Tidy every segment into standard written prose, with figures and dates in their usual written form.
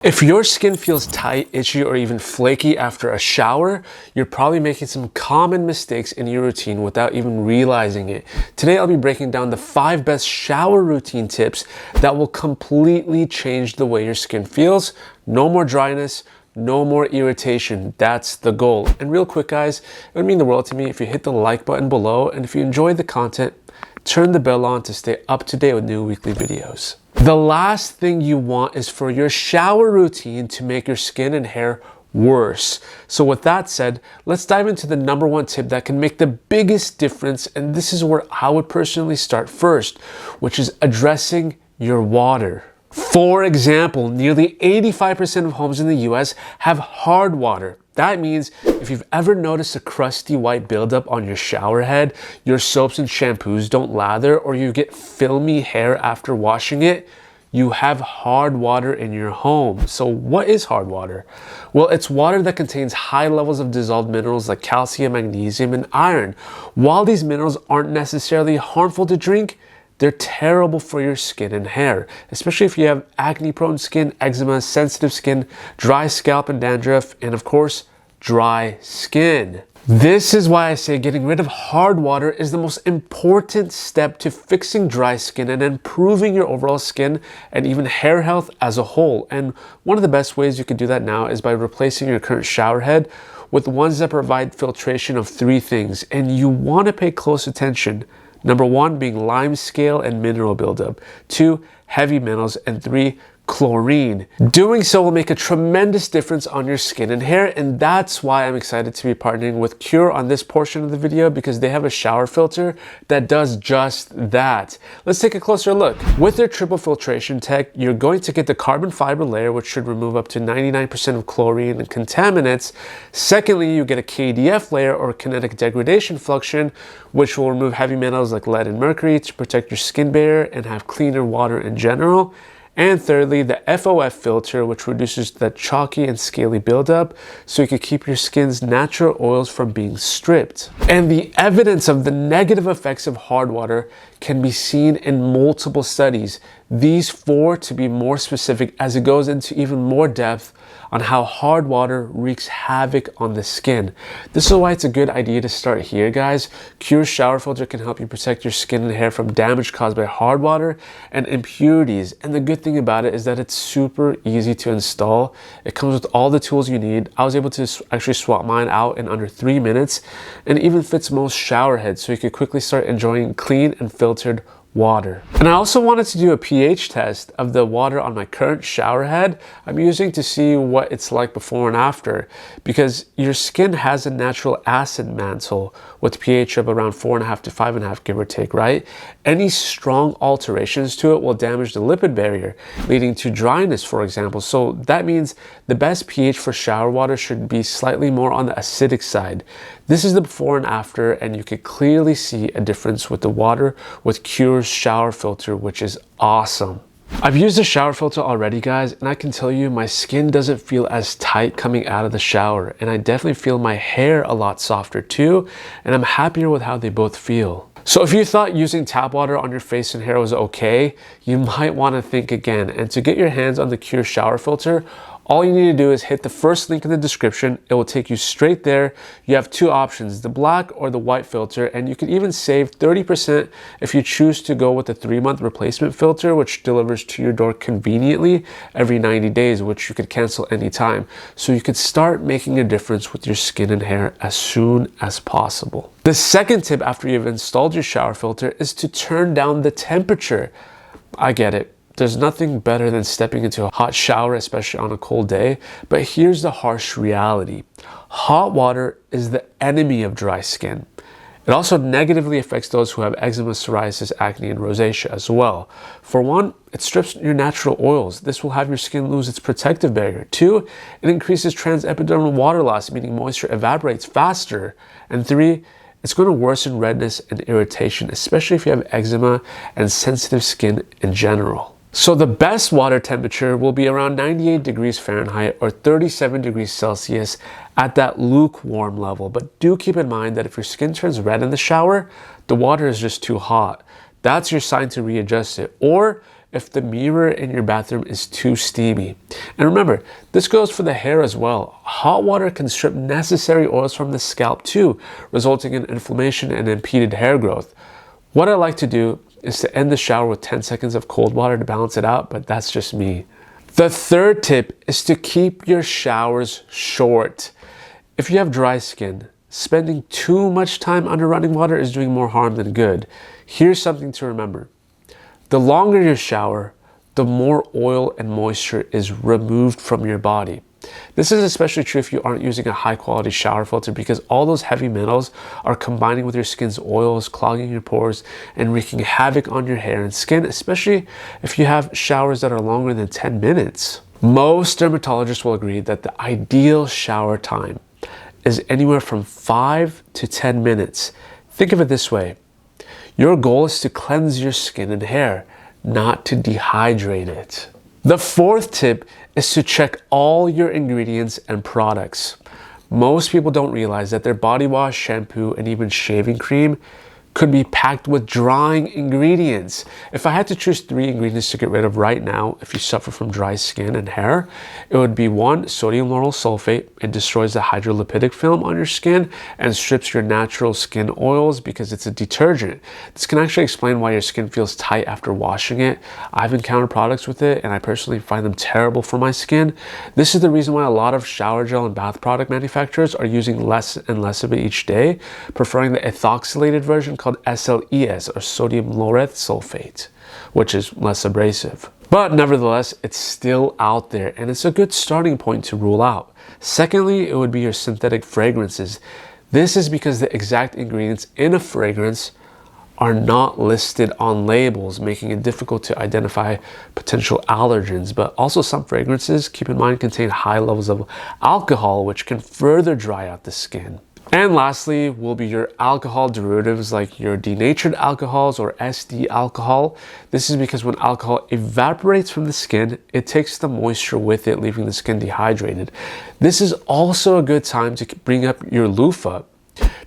If your skin feels tight, itchy, or even flaky after a shower, you're probably making some common mistakes in your routine without even realizing it. Today, I'll be breaking down the 5 best shower routine tips that will completely change the way your skin feels. No more dryness, no more irritation. That's the goal. And real quick, guys, it would mean the world to me if you hit the like button below, and if you enjoyed the content, turn the bell on to stay up to date with new weekly videos. The last thing you want is for your shower routine to make your skin and hair worse. So with that said, let's dive into the number 1 tip that can make the biggest difference. And this is where I would personally start first, which is addressing your water. For example, nearly 85% of homes in the US have hard water. That means if you've ever noticed a crusty white buildup on your shower head, your soaps and shampoos don't lather, or you get filmy hair after washing it, you have hard water in your home. So what is hard water? Well, it's water that contains high levels of dissolved minerals like calcium, magnesium, and iron. While these minerals aren't necessarily harmful to drink, they're terrible for your skin and hair, especially if you have acne-prone skin, eczema, sensitive skin, dry scalp and dandruff, and of course, dry skin. This is why I say getting rid of hard water is the most important step to fixing dry skin and improving your overall skin and even hair health as a whole. And one of the best ways you can do that now is by replacing your current shower head with ones that provide filtration of 3 things. And you want to pay close attention. Number 1 being lime scale and mineral buildup, 2 heavy metals, and 3 chlorine. Doing so will make a tremendous difference on your skin and hair, and that's why I'm excited to be partnering with Cure on this portion of the video, because they have a shower filter that does just that. Let's take a closer look. With their triple filtration tech, you're going to get the carbon fiber layer, which should remove up to 99% of chlorine and contaminants. Secondly, you get a KDF layer, or kinetic degradation fluxion, which will remove heavy metals like lead and mercury to protect your skin barrier and have cleaner water in general. And thirdly, the FOF filter, which reduces that chalky and scaly buildup so you can keep your skin's natural oils from being stripped. And the evidence of the negative effects of hard water can be seen in multiple studies. These 4 to be more specific, as it goes into even more depth on how hard water wreaks havoc on the skin. This is why it's a good idea to start here, guys. Cure shower filter can help you protect your skin and hair from damage caused by hard water and impurities. And the good thing about it is that it's super easy to install. It comes with all the tools you need. I was able to actually swap mine out in under 3 minutes, and it even fits most shower heads, so you could quickly start enjoying clean and filtered water. And I also wanted to do a pH test of the water on my current shower head I'm using to see what it's like before and after, because your skin has a natural acid mantle with pH of around 4.5 to 5.5, give or take, right? Any strong alterations to it will damage the lipid barrier, leading to dryness, for example. So that means the best pH for shower water should be slightly more on the acidic side. This is the before and after, and you can clearly see a difference with the water with Cure's shower filter, which is awesome. I've used the shower filter already, guys, and I can tell you my skin doesn't feel as tight coming out of the shower, and I definitely feel my hair a lot softer too, and I'm happier with how they both feel. So if you thought using tap water on your face and hair was okay, you might want to think again. And to get your hands on the Cure shower filter, all you need to do is hit the first link in the description. It will take you straight there. You have 2 options, the black or the white filter, and you can even save 30% if you choose to go with the 3-month replacement filter, which delivers to your door conveniently every 90 days, which you could cancel anytime. So you could start making a difference with your skin and hair as soon as possible. The second tip after you've installed your shower filter is to turn down the temperature. I get it. There's nothing better than stepping into a hot shower, especially on a cold day. But here's the harsh reality. Hot water is the enemy of dry skin. It also negatively affects those who have eczema, psoriasis, acne, and rosacea as well. For one, it strips your natural oils. This will have your skin lose its protective barrier. 2, it increases transepidermal water loss, meaning moisture evaporates faster. And 3, it's going to worsen redness and irritation, especially if you have eczema and sensitive skin in general. So the best water temperature will be around 98 degrees Fahrenheit or 37 degrees Celsius at that lukewarm level. But do keep in mind that if your skin turns red in the shower, the water is just too hot. That's your sign to readjust it. Or if the mirror in your bathroom is too steamy. And remember, this goes for the hair as well. Hot water can strip necessary oils from the scalp too, resulting in inflammation and impeded hair growth. What I like to do is to end the shower with 10 seconds of cold water to balance it out, but that's just me. The third tip is to keep your showers short. If you have dry skin, spending too much time under running water is doing more harm than good. Here's something to remember. The longer your shower, the more oil and moisture is removed from your body. This is especially true if you aren't using a high quality shower filter, because all those heavy metals are combining with your skin's oils, clogging your pores, and wreaking havoc on your hair and skin, especially if you have showers that are longer than 10 minutes. Most dermatologists will agree that the ideal shower time is anywhere from 5 to 10 minutes. Think of it this way. Your goal is to cleanse your skin and hair, not to dehydrate it. The fourth tip is to check all your ingredients and products. Most people don't realize that their body wash, shampoo, and even shaving cream could be packed with drying ingredients. If I had to choose 3 ingredients to get rid of right now, if you suffer from dry skin and hair, it would be 1, sodium lauryl sulfate. It destroys the hydrolipidic film on your skin and strips your natural skin oils because it's a detergent. This can actually explain why your skin feels tight after washing it. I've encountered products with it and I personally find them terrible for my skin. This is the reason why a lot of shower gel and bath product manufacturers are using less and less of it each day, preferring the ethoxylated version called SLES, or sodium lauryl sulfate, which is less abrasive. But nevertheless, it's still out there and it's a good starting point to rule out. Secondly, it would be your synthetic fragrances. This is because the exact ingredients in a fragrance are not listed on labels, making it difficult to identify potential allergens. But also some fragrances, keep in mind, contain high levels of alcohol, which can further dry out the skin. And lastly will be your alcohol derivatives like your denatured alcohols or SD alcohol. This is because when alcohol evaporates from the skin, it takes the moisture with it, leaving the skin dehydrated. This is also a good time to bring up your loofah.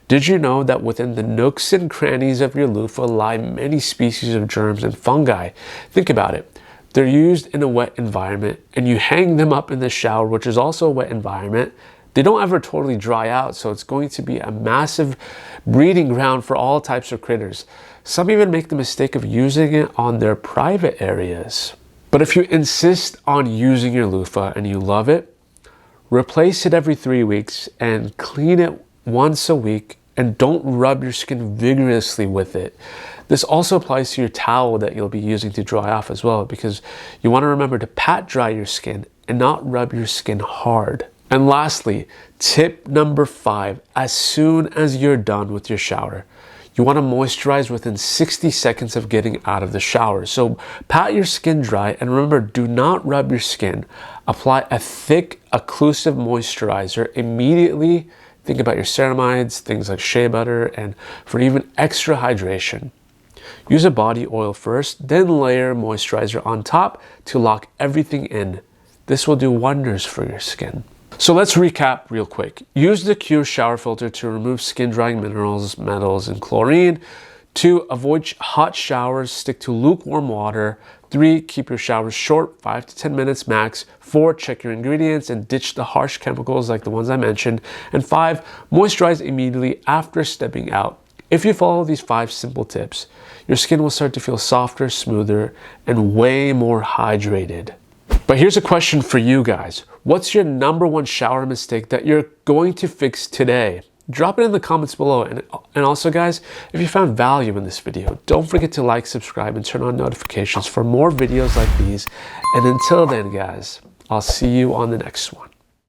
Did you know that within the nooks and crannies of your loofah lie many species of germs and fungi? Think about it. They're used in a wet environment and you hang them up in the shower, which is also a wet environment. They don't ever totally dry out, so it's going to be a massive breeding ground for all types of critters. Some even make the mistake of using it on their private areas. But if you insist on using your loofah and you love it, replace it every 3 weeks and clean it once a week, and don't rub your skin vigorously with it. This also applies to your towel that you'll be using to dry off as well, because you want to remember to pat dry your skin and not rub your skin hard. And lastly, tip number 5, as soon as you're done with your shower, you want to moisturize within 60 seconds of getting out of the shower. So pat your skin dry and remember, do not rub your skin. Apply a thick, occlusive moisturizer immediately. Think about your ceramides, things like shea butter, and for even extra hydration. Use a body oil first, then layer moisturizer on top to lock everything in. This will do wonders for your skin. So let's recap real quick. Use the Cure shower filter to remove skin drying minerals, metals, and chlorine. 2, avoid hot showers, stick to lukewarm water. 3, keep your showers short, 5 to 10 minutes max. 4, check your ingredients and ditch the harsh chemicals like the ones I mentioned. And 5, moisturize immediately after stepping out. If you follow these 5 simple tips, your skin will start to feel softer, smoother, and way more hydrated. But here's a question for you guys. What's your #1 shower mistake that you're going to fix today? Drop it in the comments below. And also guys, if you found value in this video, don't forget to like, subscribe, and turn on notifications for more videos like these. And until then guys, I'll see you on the next one.